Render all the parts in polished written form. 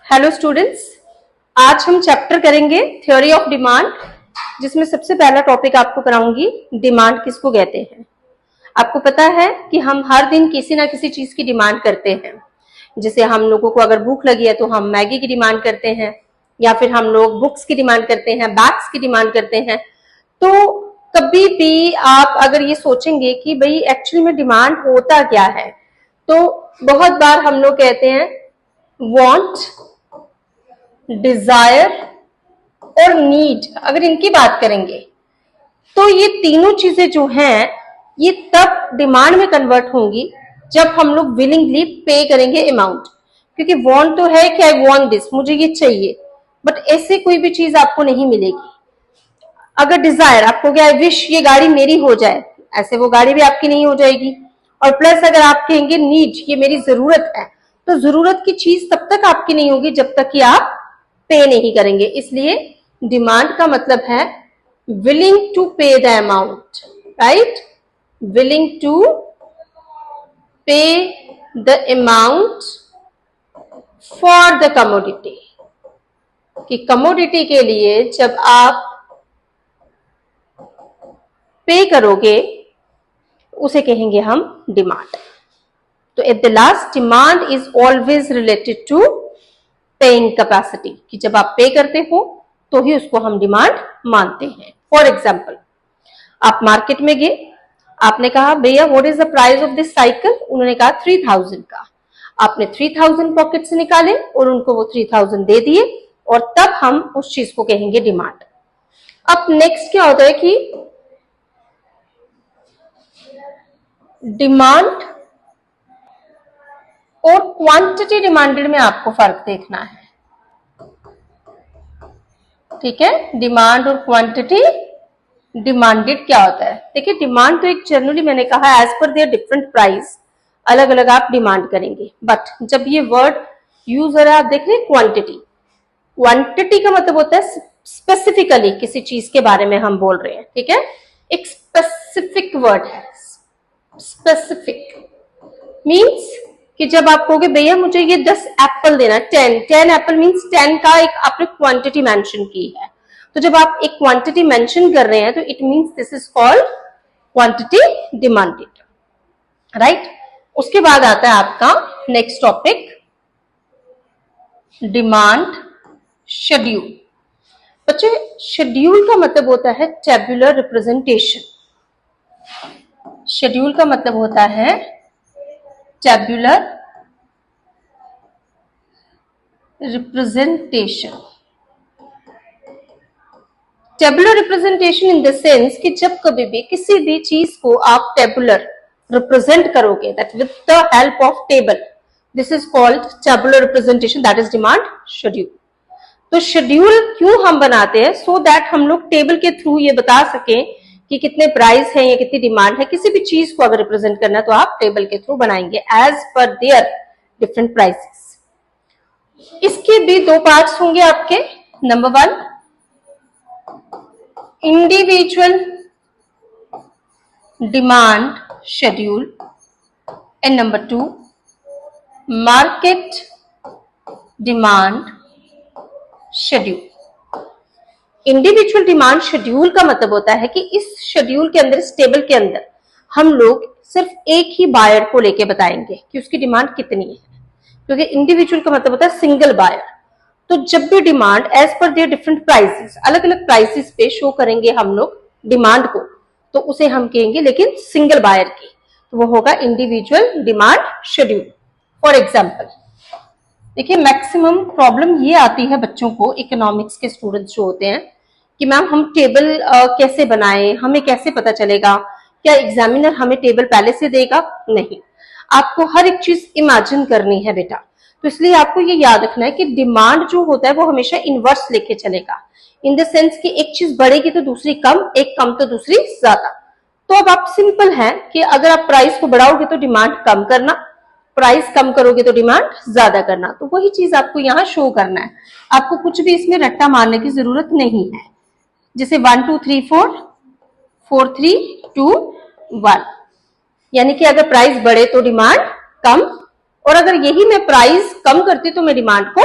Hello students, आज हम chapter करेंगे थ्योरी ऑफ डिमांड, जिसमें सबसे पहला टॉपिक आपको कराऊंगी डिमांड किसको कहते हैं। आपको पता है कि हम हर दिन किसी ना किसी चीज की डिमांड करते हैं। जैसे हम लोगों को अगर भूख लगी है तो हम मैगी की डिमांड करते हैं, या फिर हम लोग बुक्स की डिमांड करते हैं, बैग्स की डिमांड करते हैं। तो कभी भी आप अगर ये सोचेंगे कि भाई एक्चुअली में डिमांड होता क्या है, तो बहुत बार हम लोग कहते हैं वांट, डिजायर और नीड। अगर इनकी बात करेंगे तो ये तीनों चीजें जो हैं ये तब डिमांड में कन्वर्ट होंगी जब हम लोग विलिंगली पे करेंगे अमाउंट। क्योंकि वांट तो है कि आई वांट दिस, मुझे ये चाहिए, बट ऐसे कोई भी चीज आपको नहीं मिलेगी। अगर डिजायर आपको क्या, आई विश ये गाड़ी मेरी हो जाए, ऐसे वो गाड़ी भी आपकी नहीं हो जाएगी। और प्लस अगर आप कहेंगे नीड, ये मेरी जरूरत है, तो जरूरत की चीज तब तक आपकी नहीं होगी जब तक कि आप पे नहीं करेंगे। इसलिए डिमांड का मतलब है विलिंग टू पे the amount, right? Willing to पे the amount for the commodity. कि कमोडिटी के लिए जब आप पे करोगे उसे कहेंगे हम डिमांड। तो at the last, demand is always related to paying capacity, कि जब आप पे करते हो तो ही उसको हम डिमांड मानते हैं। फॉर एग्जाम्पल, आप मार्केट में गए, आपने कहा भैया what is the price of this cycle, उन्होंने कहा 3000 का। आपने 3000 पॉकेट से निकाले और उनको वो 3000 दे दिए, और तब हम उस चीज को कहेंगे डिमांड। अब नेक्स्ट क्या होता है कि डिमांड और क्वांटिटी डिमांडेड में आपको फर्क देखना है, ठीक है? डिमांड और क्वांटिटी डिमांडेड क्या होता है? देखिए, डिमांड तो एक जनरली मैंने कहा as per their different price, अलग अलग आप डिमांड करेंगे। बट जब ये वर्ड यूज हो रहा है, आप देख रहे हैं क्वांटिटी। क्वांटिटी का मतलब होता है स्पेसिफिकली किसी चीज के बारे में हम बोल रहे हैं, ठीक है? एक स्पेसिफिक वर्ड है। स्पेसिफिक मीन्स कि जब आप कहोगे भैया मुझे ये 10 एप्पल देना, 10 एप्पल मीन्स 10 का एक आपने क्वांटिटी मेंशन की है। तो जब आप एक क्वांटिटी मेंशन कर रहे हैं तो it means this is called quantity demanded, right? उसके बाद आता है आपका नेक्स्ट टॉपिक, डिमांड शेड्यूल। बच्चे, शेड्यूल का मतलब होता है टेबुलर रिप्रेजेंटेशन। शेड्यूल का मतलब होता है tabular representation. Tabular representation in the sense कि जब कभी भी किसी भी चीज को आप टेबुलर रिप्रेजेंट करोगे, that with the help of table, this is called tabular representation, that is demand schedule. तो शेड्यूल क्यों हम बनाते हैं? सो दैट हम लोग टेबल के थ्रू ये बता सकें कि कितने प्राइस है या कितनी डिमांड है। किसी भी चीज को अगर रिप्रेजेंट करना है तो आप टेबल के थ्रू बनाएंगे as per their different prices. इसके भी दो पार्ट्स होंगे आपके। Number 1, individual demand schedule, and number 2, market demand schedule. Individual demand schedule का मतलब होता है कि इस शेड्यूल के अंदर, इस टेबल के अंदर हम लोग सिर्फ एक ही बायर को लेके बताएंगे कि उसकी डिमांड कितनी है, क्योंकि इंडिविजुअल का मतलब होता है सिंगल बायर। तो जब भी demand as per their different prices, अलग अलग प्राइसेस पे शो करेंगे हम लोग डिमांड को, तो उसे हम कहेंगे लेकिन सिंगल बायर की, तो वो होगा individual demand schedule. For example, देखिए, मैक्सिमम प्रॉब्लम ये आती है बच्चों को, इकोनॉमिक्स के स्टूडेंट्स जो होते हैं, कि मैम हम टेबल कैसे बनाएं, हमें कैसे पता चलेगा? क्या एग्जामिनर हमें टेबल पहले से देगा? नहीं, आपको हर एक चीज इमेजिन करनी है बेटा। तो इसलिए आपको ये याद रखना है कि डिमांड जो होता है वो हमेशा इनवर्स लेके चलेगा, इन द सेंस कि एक चीज बढ़ेगी तो दूसरी कम, एक कम तो दूसरी ज्यादा। तो अब आप सिंपल है कि अगर आप प्राइस को बढ़ाओगे तो डिमांड कम करना, प्राइस कम करोगे तो डिमांड ज्यादा करना। तो वही चीज आपको यहाँ शो करना है। आपको कुछ भी इसमें रट्टा मारने की जरूरत नहीं है। जैसे 1 2 3 4 4 3 2 1, यानी कि अगर प्राइस बढ़े तो डिमांड कम, और अगर यही मैं प्राइस कम करती तो मैं डिमांड को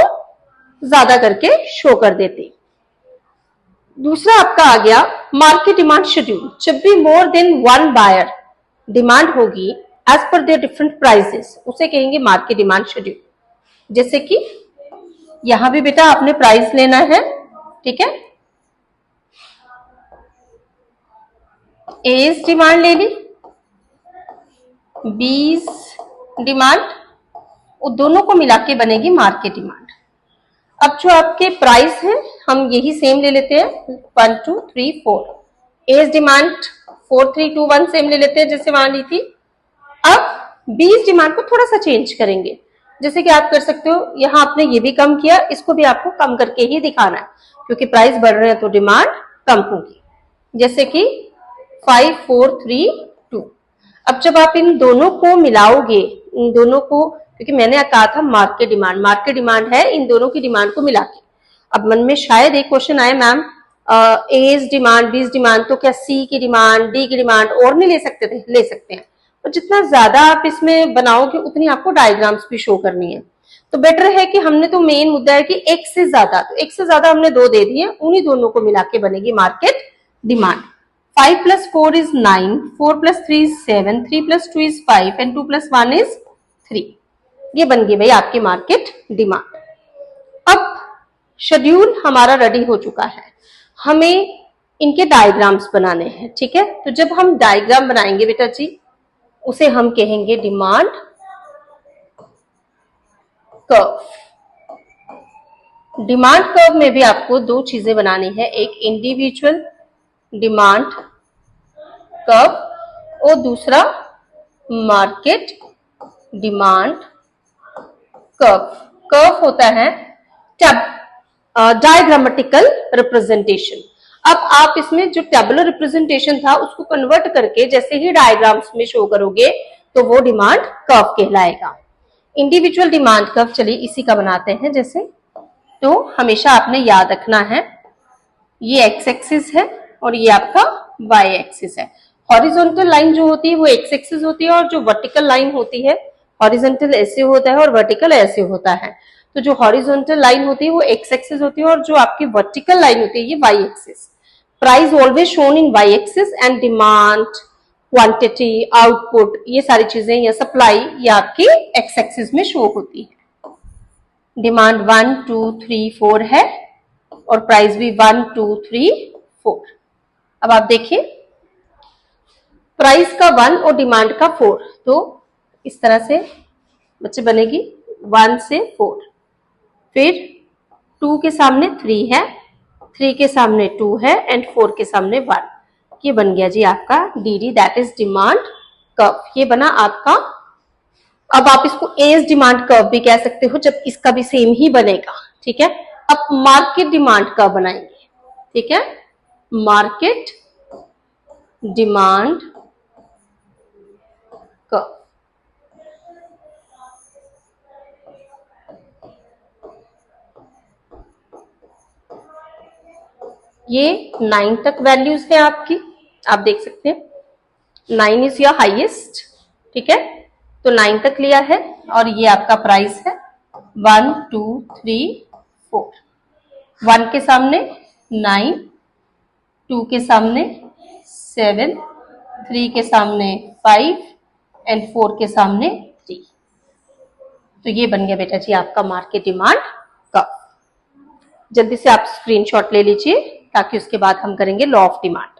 ज्यादा करके शो कर देती। दूसरा आपका आ गया मार्केट डिमांड शेड्यूल। जब भी more than one buyer demand होगी as per their different prices, उसे कहेंगे मार्केट डिमांड शेड्यूल। जैसे कि यहां भी बेटा आपने प्राइस लेना है, ठीक है। एज डिमांड ले ली, बीज डिमांड, वो दोनों को मिला के बनेगी मार्केट डिमांड। अब जो आपके प्राइस है हम यही सेम ले लेते हैं, 1 2 3 4। एज डिमांड 4 3 2 1 सेम ले लेते हैं जैसे वहां ली थी। अब बीज डिमांड को थोड़ा सा चेंज करेंगे। जैसे कि आप कर सकते हो, यहां आपने ये भी कम किया, इसको भी आपको कम करके ही दिखाना है क्योंकि प्राइस बढ़ रहे हैं तो डिमांड कम होगी। जैसे कि 5 4 3 2। अब जब आप इन दोनों को मिलाओगे, इन दोनों को, क्योंकि मैंने कहा था मार्केट डिमांड है इन दोनों की डिमांड को मिला के। अब मन में शायद एक क्वेश्चन आए, मैम एज डिमांड बीज डिमांड, तो क्या सी की डिमांड डी की डिमांड और नहीं ले सकते थे? ले सकते हैं, और जितना ज्यादा आप इसमें बनाओगे उतनी आपको डायग्राम्स भी शो करनी है। तो बेटर है कि हमने तो मेन मुद्दा है कि एक से ज्यादा, तो एक से ज्यादा हमने 2 दे दिए, उन्हीं दोनों को मिला के बनेगी market demand. 5 + 4 is 9, 4 + 3 is 7, 3 + 2 is 5 and 2 + 1 is 3। ये बन गई भाई आपकी मार्केट डिमांड। अब शेड्यूल हमारा रेडी हो चुका है, हमें इनके डायग्राम्स बनाने हैं, ठीक है। तो जब हम डायग्राम बनाएंगे बेटा जी, उसे हम कहेंगे डिमांड कर्व। डिमांड कर्व में भी आपको 2 चीजें बनानी है, एक इंडिविजुअल डिमांड कर्व और दूसरा मार्केट डिमांड कर्व। कर्व होता है डायग्रामेटिकल रिप्रेजेंटेशन। अब आप इसमें जो टेबुलर रिप्रेजेंटेशन था उसको कन्वर्ट करके जैसे ही डायग्राम्स में शो करोगे तो वो डिमांड कर्व कहलाएगा। इंडिविजुअल डिमांड कर्व, चलिए इसी का बनाते हैं। जैसे तो हमेशा आपने याद रखना है, ये एक्स एक्सिस है और ये आपका वाई एक्सिस है। हॉरिजॉन्टल लाइन जो होती है वो एक्स एक्सिस होती है और जो वर्टिकल लाइन होती है, हॉरिजॉन्टल ऐसे होता है और वर्टिकल ऐसे होता है। तो जो हॉरिजॉन्टल लाइन होती है वो एक्स एक्सिस होती है और जो आपकी वर्टिकल लाइन होती है ये Y axis. Price always shown in Y axis and demand, quantity, output, ये सारी चीजें या सप्लाई ये आपकी एक्स एक्सिस में शो होती है। डिमांड 1 2 3 4 है और प्राइस भी 1 2 3 4। अब आप देखिए प्राइस का 1 और डिमांड का 4, तो इस तरह से बच्चे बनेगी 1 से 4, फिर 2 के सामने 3 है, 3 के सामने 2 है एंड 4 के सामने 1। ये बन गया जी आपका DD, that is demand curve. ये बना आपका। अब आप इसको एज डिमांड कर्व भी कह सकते हो जब इसका भी सेम ही बनेगा, ठीक है। अब मार्केट डिमांड कर्व बनाएंगे, ठीक है। Market demand curve. ये 9 तक वैल्यूज है आपकी, आप देख सकते हैं 9 इज योर हाईएस्ट, ठीक है। तो 9 तक लिया है और ये आपका प्राइस है 1 2 3 4। 1 के सामने 9, 2 के सामने 7, 3 के सामने 5 एंड 4 के सामने 3। तो ये बन गया बेटा जी आपका मार्केट डिमांड कर्व। जल्दी से आप स्क्रीनशॉट ले लीजिए ताकि उसके बाद हम करेंगे लॉ ऑफ डिमांड।